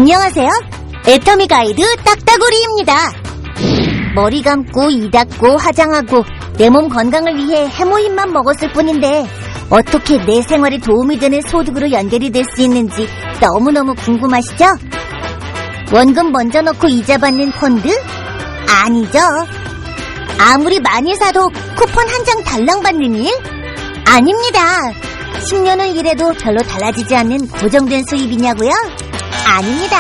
안녕하세요. 애터미 가이드 딱따구리입니다. 머리 감고 이 닦고 화장하고 내 몸 건강을 위해 해모힘만 먹었을 뿐인데 어떻게 내 생활에 도움이 되는 소득으로 연결이 될 수 있는지 너무너무 궁금하시죠? 원금 먼저 넣고 이자 받는 펀드? 아니죠. 아무리 많이 사도 쿠폰 한 장 달랑 받는 일? 아닙니다. 10년을 일해도 별로 달라지지 않는 고정된 수입이냐고요? 아닙니다.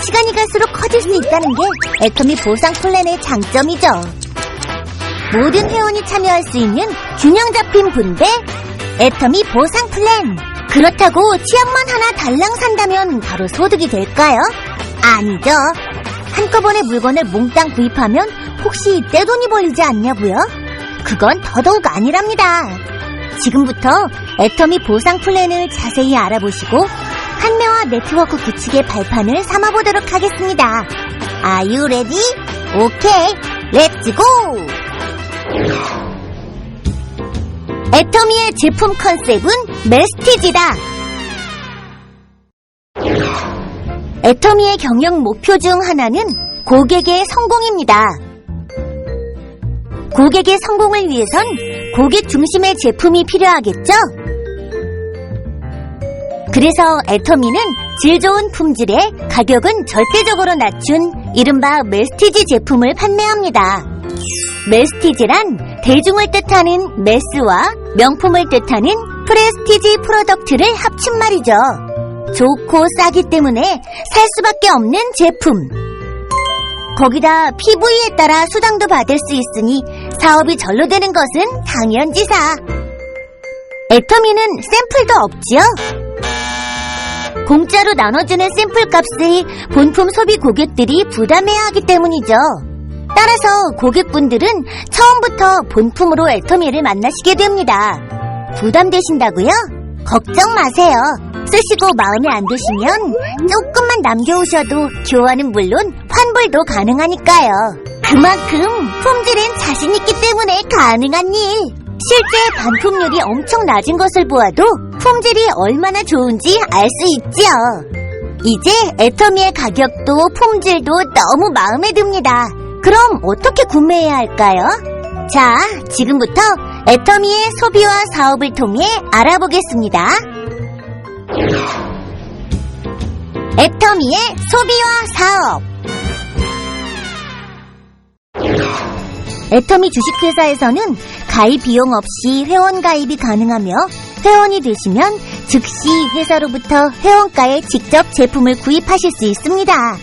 시간이 갈수록 커질 수 있다는 게 애터미 보상 플랜의 장점이죠. 모든 회원이 참여할 수 있는 균형 잡힌 분배 애터미 보상 플랜. 그렇다고 치약만 하나 달랑 산다면 바로 소득이 될까요? 아니죠. 한꺼번에 물건을 몽땅 구입하면 혹시 떼돈이 벌리지 않냐고요? 그건 더더욱 아니랍니다. 지금부터 애터미 보상 플랜을 자세히 알아보시고 판매와 네트워크 구축의 발판을 삼아보도록 하겠습니다. Are you ready? 오케이, 렛츠 고! 애터미의 제품 컨셉은 메스티지다. 애터미의 경영 목표 중 하나는 고객의 성공입니다. 고객의 성공을 위해선 고객 중심의 제품이 필요하겠죠? 그래서 애터미는 질 좋은 품질에 가격은 절대적으로 낮춘 이른바 메스티지 제품을 판매합니다. 메스티지란 대중을 뜻하는 메스와 명품을 뜻하는 프레스티지 프로덕트를 합친 말이죠. 좋고 싸기 때문에 살 수밖에 없는 제품. 거기다 PV에 따라 수당도 받을 수 있으니 사업이 절로 되는 것은 당연지사. 애터미는 샘플도 없지요? 공짜로 나눠주는 샘플 값을 본품 소비 고객들이 부담해야 하기 때문이죠. 따라서 고객분들은 처음부터 본품으로 애터미를 만나시게 됩니다. 부담되신다고요? 걱정 마세요. 쓰시고 마음에 안 드시면 조금만 남겨오셔도 교환은 물론 환불도 가능하니까요. 그만큼 품질엔 자신있기 때문에 가능한 일. 실제 반품률이 엄청 낮은 것을 보아도 품질이 얼마나 좋은지 알 수 있지요. 이제 애터미의 가격도 품질도 너무 마음에 듭니다. 그럼 어떻게 구매해야 할까요? 자, 지금부터 애터미의 소비와 사업을 통해 알아보겠습니다. 애터미의 소비와 사업. 애터미 주식회사에서는 가입 비용 없이 회원 가입이 가능하며 회원이 되시면 즉시 회사로부터 회원가에 직접 제품을 구입하실 수 있습니다.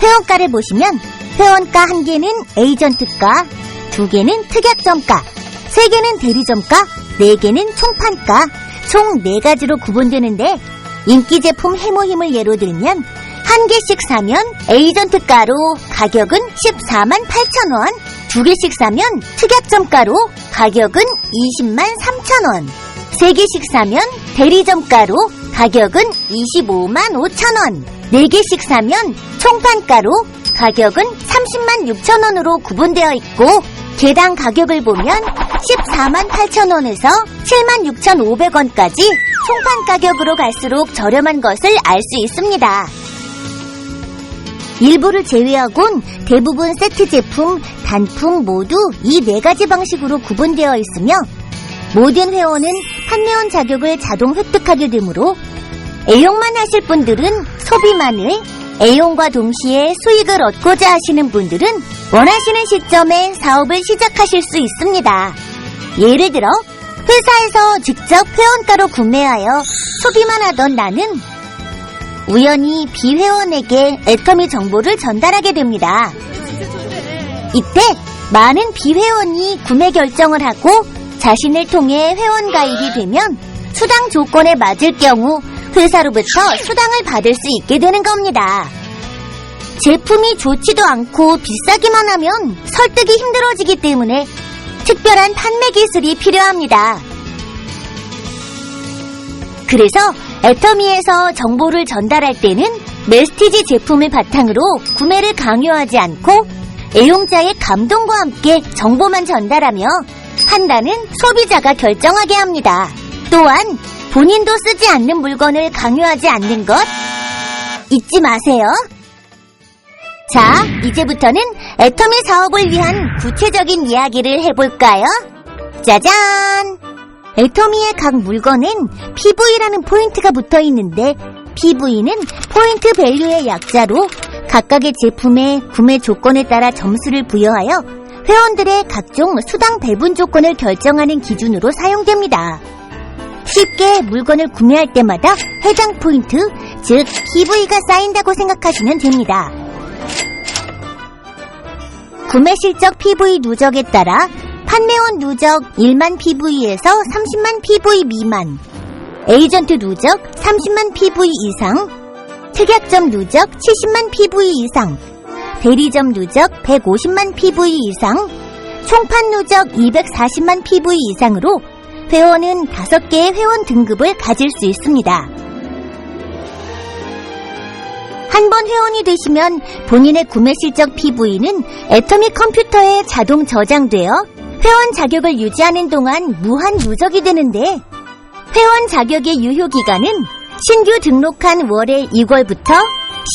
회원가를 보시면 회원가 1개는 에이전트가, 2개는 특약점가, 3개는 대리점가, 4개는 총판가, 총 4가지로 구분되는데 인기 제품 해모힘을 예로 들면 1개씩 사면 에이전트가로 가격은 148,000원, 2개씩 사면 특약점가로 가격은 203,000원, 3개씩 사면 대리점가로 가격은 255,500원, 4개씩 사면 총판가로 가격은 306,000원으로 구분되어 있고 개당 가격을 보면 148,000원에서 76,500원까지 총판 가격으로 갈수록 저렴한 것을 알 수 있습니다. 일부를 제외하곤 대부분 세트 제품, 단품 모두 이 4가지 방식으로 구분되어 있으며 모든 회원은 판매원 자격을 자동 획득하게 되므로 애용만 하실 분들은 소비만을, 애용과 동시에 수익을 얻고자 하시는 분들은 원하시는 시점에 사업을 시작하실 수 있습니다. 예를 들어 회사에서 직접 회원가로 구매하여 소비만 하던 나는 우연히 비회원에게 애터미 정보를 전달하게 됩니다. 이때 많은 비회원이 구매 결정을 하고 자신을 통해 회원 가입이 되면 수당 조건에 맞을 경우 회사로부터 수당을 받을 수 있게 되는 겁니다. 제품이 좋지도 않고 비싸기만 하면 설득이 힘들어지기 때문에 특별한 판매 기술이 필요합니다. 그래서 애터미에서 정보를 전달할 때는 메스티지 제품을 바탕으로 구매를 강요하지 않고 애용자의 감동과 함께 정보만 전달하며 판단은 소비자가 결정하게 합니다. 또한 본인도 쓰지 않는 물건을 강요하지 않는 것, 잊지 마세요. 자, 이제부터는 애터미 사업을 위한 구체적인 이야기를 해볼까요? 짜잔! 애터미의 각 물건엔 PV라는 포인트가 붙어 있는데 PV는 포인트 밸류의 약자로 각각의 제품의 구매 조건에 따라 점수를 부여하여 회원들의 각종 수당 배분 조건을 결정하는 기준으로 사용됩니다. 쉽게 물건을 구매할 때마다 해당 포인트, 즉 PV가 쌓인다고 생각하시면 됩니다. 구매 실적 PV 누적에 따라 판매원 누적 1만 PV에서 30만 PV 미만, 에이전트 누적 30만 PV 이상, 특약점 누적 70만 PV 이상, 대리점 누적 150만 PV 이상, 총판 누적 240만 PV 이상으로 회원은 5개의 회원 등급을 가질 수 있습니다. 한 번 회원이 되시면 본인의 구매 실적 PV는 애터미 컴퓨터에 자동 저장되어 회원 자격을 유지하는 동안 무한 누적이 되는데 회원 자격의 유효 기간은 신규 등록한 월의 2월부터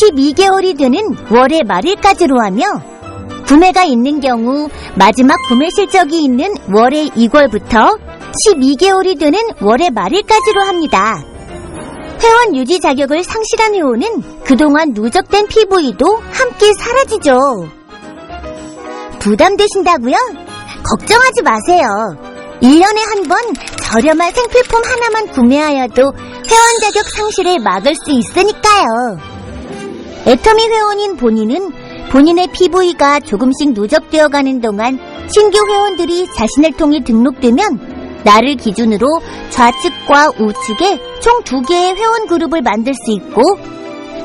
12개월이 되는 월의 말일까지로 하며 구매가 있는 경우 마지막 구매 실적이 있는 월의 2월부터 12개월이 되는 월의 말일까지로 합니다. 회원 유지 자격을 상실한 회원은 그동안 누적된 PV도 함께 사라지죠. 부담되신다고요? 걱정하지 마세요. 1년에 한 번 저렴한 생필품 하나만 구매하여도 회원 자격 상실을 막을 수 있으니까요. 애터미 회원인 본인은 본인의 PV가 조금씩 누적되어 가는 동안 신규 회원들이 자신을 통해 등록되면 나를 기준으로 좌측과 우측에 총 2개의 회원 그룹을 만들 수 있고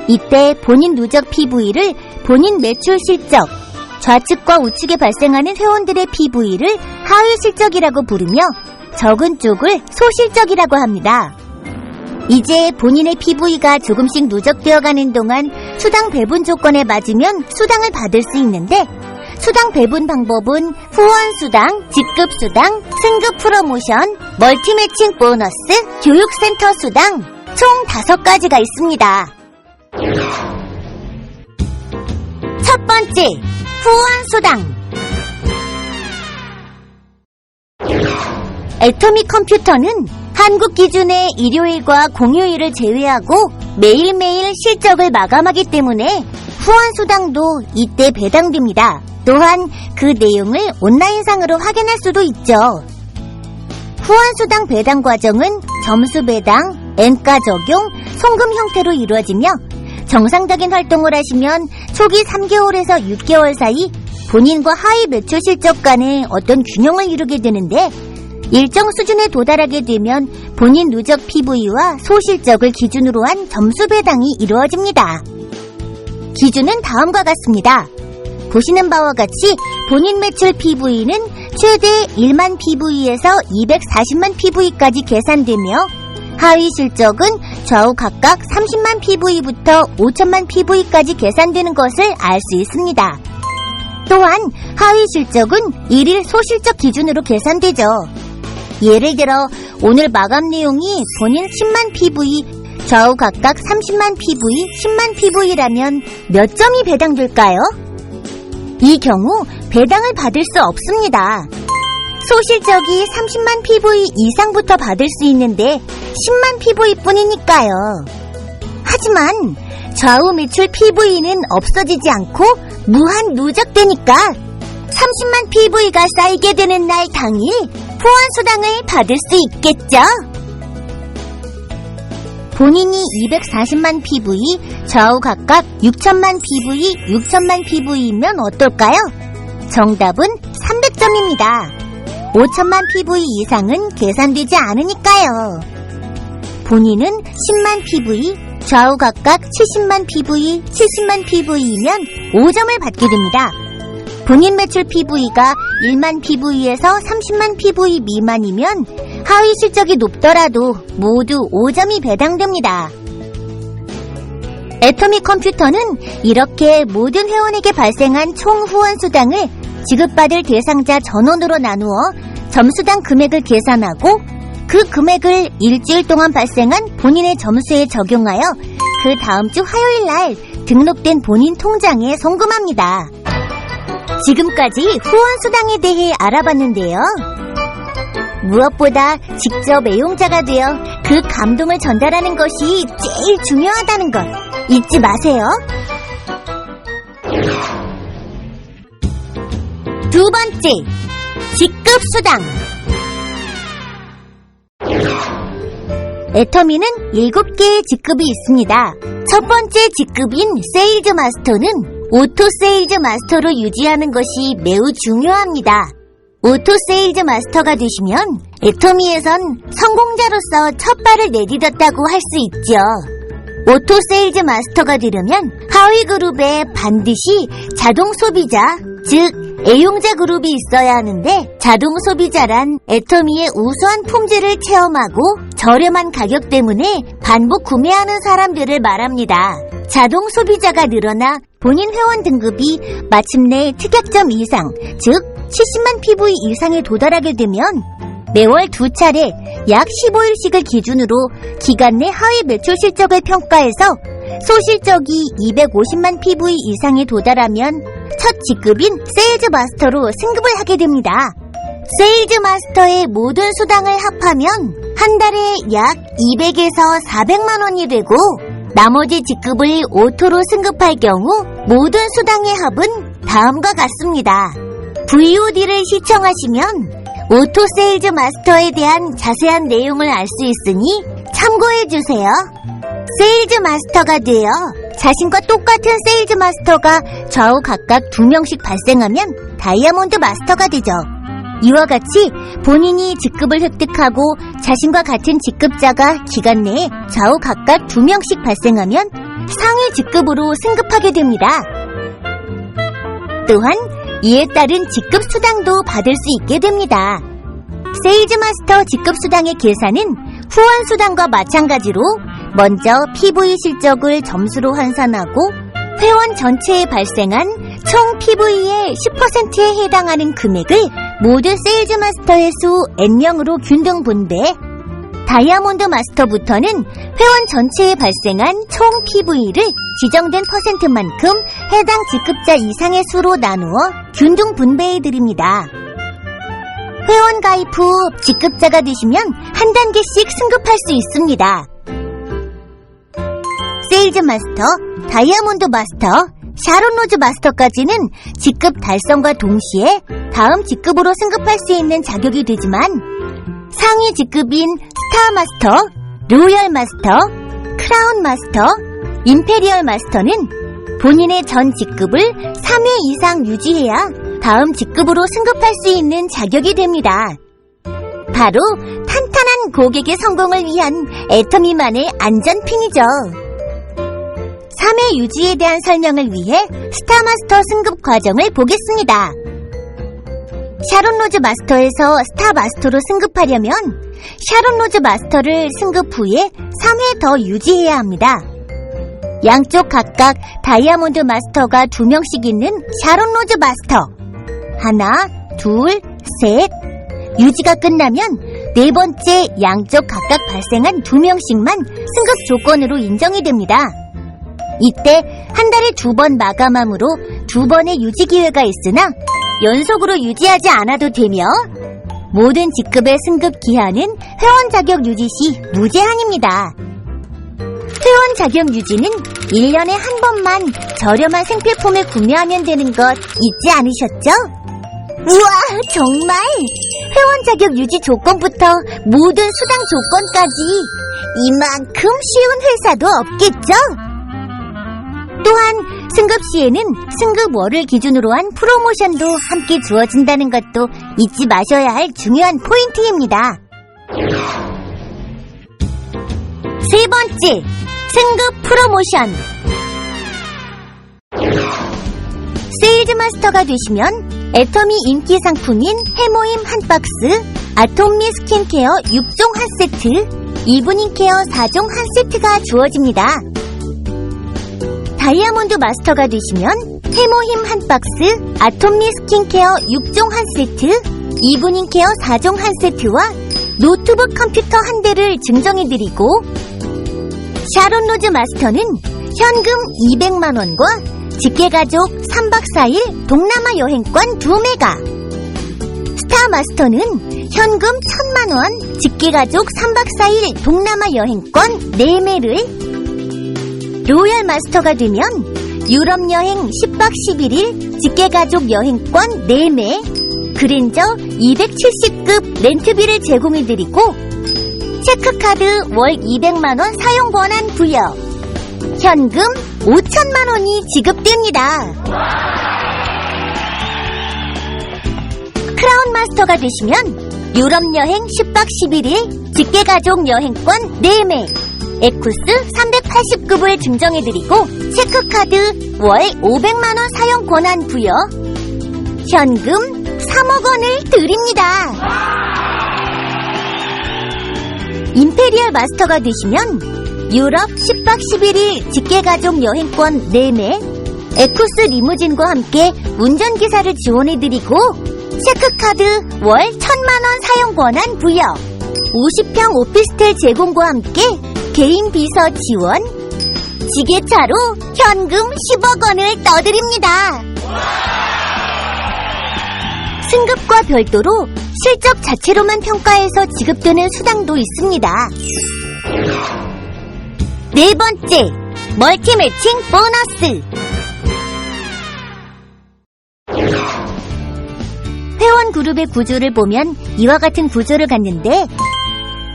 이때 본인 누적 PV를 본인 매출 실적, 좌측과 우측에 발생하는 회원들의 PV를 하위 실적이라고 부르며 적은 쪽을 소실적이라고 합니다. 이제 본인의 PV가 조금씩 누적되어 가는 동안 수당 배분 조건에 맞으면 수당을 받을 수 있는데 수당 배분 방법은 후원수당, 직급수당, 승급 프로모션, 멀티매칭 보너스, 교육센터 수당 총 5가지가 있습니다. 첫 번째, 후원수당. 애터미 컴퓨터는 한국 기준의 일요일과 공휴일을 제외하고 매일매일 실적을 마감하기 때문에 후원수당도 이때 배당됩니다. 또한 그 내용을 온라인상으로 확인할 수도 있죠. 후원수당 배당 과정은 점수 배당, N가 적용, 송금 형태로 이루어지며 정상적인 활동을 하시면 초기 3개월에서 6개월 사이 본인과 하위 매출 실적 간의 어떤 균형을 이루게 되는데 일정 수준에 도달하게 되면 본인 누적 PV와 소실적을 기준으로 한 점수 배당이 이루어집니다. 기준은 다음과 같습니다. 보시는 바와 같이 본인 매출 PV는 최대 1만 PV에서 240만 PV까지 계산되며 하위 실적은 좌우 각각 30만 PV부터 5천만 PV까지 계산되는 것을 알 수 있습니다. 또한 하위 실적은 1일 소실적 기준으로 계산되죠. 예를 들어 오늘 마감 내용이 본인 10만 PV, 좌우 각각 30만 PV, 10만 PV라면 몇 점이 배당될까요? 이 경우 배당을 받을 수 없습니다. 소실적이 30만 PV 이상부터 받을 수 있는데 10만 PV 뿐이니까요. 하지만 좌우 매출 PV는 없어지지 않고 무한 누적되니까 30만 PV가 쌓이게 되는 날 당일 후원수당을 받을 수 있겠죠? 본인이 240만 PV, 좌우 각각 6천만 PV, 6천만 PV이면 어떨까요? 정답은 300점입니다. 5천만 PV 이상은 계산되지 않으니까요. 본인은 10만 PV, 좌우 각각 70만 PV, 70만 PV이면 5점을 받게 됩니다. 본인 매출 PV가 1만 PV에서 30만 PV 미만이면 하위 실적이 높더라도 모두 5점이 배당됩니다. 애터미 컴퓨터는 이렇게 모든 회원에게 발생한 총 후원수당을 지급받을 대상자 전원으로 나누어 점수당 금액을 계산하고 그 금액을 일주일 동안 발생한 본인의 점수에 적용하여 그 다음 주 화요일 날 등록된 본인 통장에 송금합니다. 지금까지 후원수당에 대해 알아봤는데요. 무엇보다 직접 애용자가 되어 그 감동을 전달하는 것이 제일 중요하다는 것 잊지 마세요. 두 번째, 직급수당. 애터미는 7개의 직급이 있습니다. 첫 번째 직급인 세일즈 마스터는 오토 세일즈 마스터로 유지하는 것이 매우 중요합니다. 오토 세일즈 마스터가 되시면 애터미에선 성공자로서 첫 발을 내디뎠다고 할 수 있죠. 오토 세일즈 마스터가 되려면 하위 그룹에 반드시 자동 소비자, 즉 애용자 그룹이 있어야 하는데, 자동 소비자란 애터미의 우수한 품질을 체험하고 저렴한 가격 때문에 반복 구매하는 사람들을 말합니다. 자동 소비자가 늘어나 본인 회원 등급이 마침내 특약점 이상, 즉 70만 PV 이상에 도달하게 되면 매월 2차례 약 15일씩을 기준으로 기간 내 하위 매출 실적을 평가해서 소실적이 250만 PV 이상에 도달하면 첫 직급인 세일즈 마스터로 승급을 하게 됩니다. 세일즈 마스터의 모든 수당을 합하면 한 달에 약 200에서 400만 원이 되고, 나머지 직급을 오토로 승급할 경우 모든 수당의 합은 다음과 같습니다. VOD를 시청하시면 오토 세일즈 마스터에 대한 자세한 내용을 알 수 있으니 참고해주세요. 세일즈 마스터가 되어 자신과 똑같은 세일즈 마스터가 좌우 각각 2명씩 발생하면 다이아몬드 마스터가 되죠. 이와 같이 본인이 직급을 획득하고 자신과 같은 직급자가 기간 내에 좌우 각각 2명씩 발생하면 상위 직급으로 승급하게 됩니다. 또한 이에 따른 직급 수당도 받을 수 있게 됩니다. 세일즈 마스터 직급 수당의 계산은 후원 수당과 마찬가지로 먼저 PV 실적을 점수로 환산하고 회원 전체에 발생한 총 PV의 10%에 해당하는 금액을 모든 세일즈 마스터의 수 N명으로 균등 분배, 다이아몬드 마스터부터는 회원 전체에 발생한 총 PV를 지정된 퍼센트만큼 해당 직급자 이상의 수로 나누어 균등 분배해드립니다. 회원 가입 후 직급자가 되시면 한 단계씩 승급할 수 있습니다. 세일즈 마스터, 다이아몬드 마스터, 샤론 로즈 마스터까지는 직급 달성과 동시에 다음 직급으로 승급할 수 있는 자격이 되지만, 상위 직급인 스타 마스터, 로열 마스터, 크라운 마스터, 임페리얼 마스터는 본인의 전 직급을 3회 이상 유지해야 다음 직급으로 승급할 수 있는 자격이 됩니다. 바로 탄탄한 고객의 성공을 위한 애터미만의 안전핀이죠. 3회 유지에 대한 설명을 위해 스타마스터 승급 과정을 보겠습니다. 샤론 로즈 마스터에서 스타 마스터로 승급하려면 샤론 로즈 마스터를 승급 후에 3회 더 유지해야 합니다. 양쪽 각각 다이아몬드 마스터가 2명씩 있는 샤론 로즈 마스터. 하나, 둘, 셋. 유지가 끝나면 네 번째 양쪽 각각 발생한 2명씩만 승급 조건으로 인정이 됩니다. 이때 한 달에 2번 마감함으로 2번의 유지 기회가 있으나 연속으로 유지하지 않아도 되며, 모든 직급의 승급 기한은 회원 자격 유지 시 무제한입니다. 회원 자격 유지는 1년에 한 번만 저렴한 생필품을 구매하면 되는 것 잊지 않으셨죠? 우와, 정말! 회원 자격 유지 조건부터 모든 수당 조건까지 이만큼 쉬운 회사도 없겠죠? 또한 승급 시에는 승급월을 기준으로 한 프로모션도 함께 주어진다는 것도 잊지 마셔야 할 중요한 포인트입니다. 세 번째, 승급 프로모션. 세일즈 마스터가 되시면 애터미 인기 상품인 해모임 한 박스, 아톰미 스킨케어 6종 한 세트, 이브닝 케어 4종 한 세트가 주어집니다. 다이아몬드 마스터가 되시면 해모힘 한 박스, 아톰미 스킨케어 6종 한 세트, 이브닝 케어 4종 한 세트와 노트북 컴퓨터 한 대를 증정해드리고, 샤론 로즈 마스터는 현금 200만원과 직계가족 3박 4일 동남아 여행권 2매가, 스타 마스터는 현금 1000만원, 직계가족 3박 4일 동남아 여행권 4매를, 로얄 마스터가 되면 유럽 여행 10박 11일 직계가족 여행권 4매, 그랜저 270급 렌트비를 제공해드리고 체크카드 월 200만원 사용 권한 부여, 현금 5천만원이 지급됩니다. 크라운 마스터가 되시면 유럽 여행 10박 11일 직계가족 여행권 4매, 에쿠스 380급을 증정해드리고 체크카드 월 500만원 사용 권한 부여, 현금 3억 원을 드립니다. 임페리얼 마스터가 되시면 유럽 10박 11일 직계가족 여행권 4매, 에쿠스 리무진과 함께 운전기사를 지원해드리고 체크카드 월 1000만원 사용 권한 부여, 50평 오피스텔 제공과 함께 개인 비서 지원, 지게차로 현금 10억 원을 떠드립니다. 승급과 별도로 실적 자체로만 평가해서 지급되는 수당도 있습니다. 네 번째, 멀티 매칭 보너스. 회원 그룹의 구조를 보면 이와 같은 구조를 갖는데,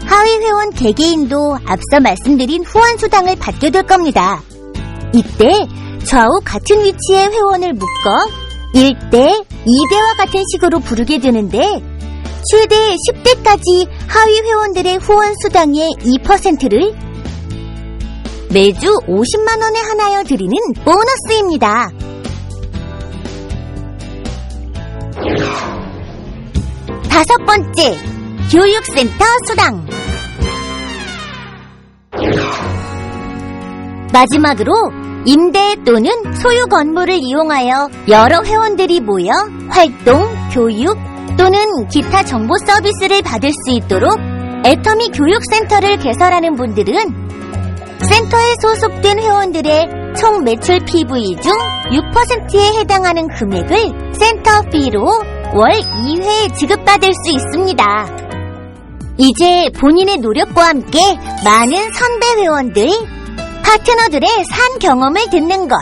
하위 회원 개개인도 앞서 말씀드린 후원 수당을 받게 될 겁니다. 이때 좌우 같은 위치의 회원을 묶어 1대, 2대와 같은 식으로 부르게 되는데, 최대 10대까지 하위 회원들의 후원 수당의 2%를 매주 50만원에 한하여 드리는 보너스입니다. 다섯 번째, 교육센터 수당. 마지막으로 임대 또는 소유 건물을 이용하여 여러 회원들이 모여 활동, 교육 또는 기타 정보 서비스를 받을 수 있도록 애터미 교육센터를 개설하는 분들은 센터에 소속된 회원들의 총 매출 PV 중 6%에 해당하는 금액을 센터비로 월 2회 지급받을 수 있습니다. 이제 본인의 노력과 함께 많은 선배 회원들, 파트너들의 산 경험을 듣는 것,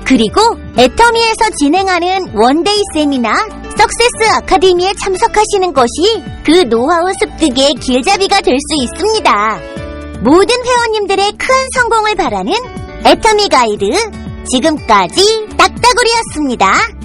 그리고 애터미에서 진행하는 원데이 세미나 석세스 아카데미에 참석하시는 것이 그 노하우 습득의 길잡이가 될 수 있습니다. 모든 회원님들의 큰 성공을 바라는 애터미 가이드, 지금까지 딱따구리였습니다.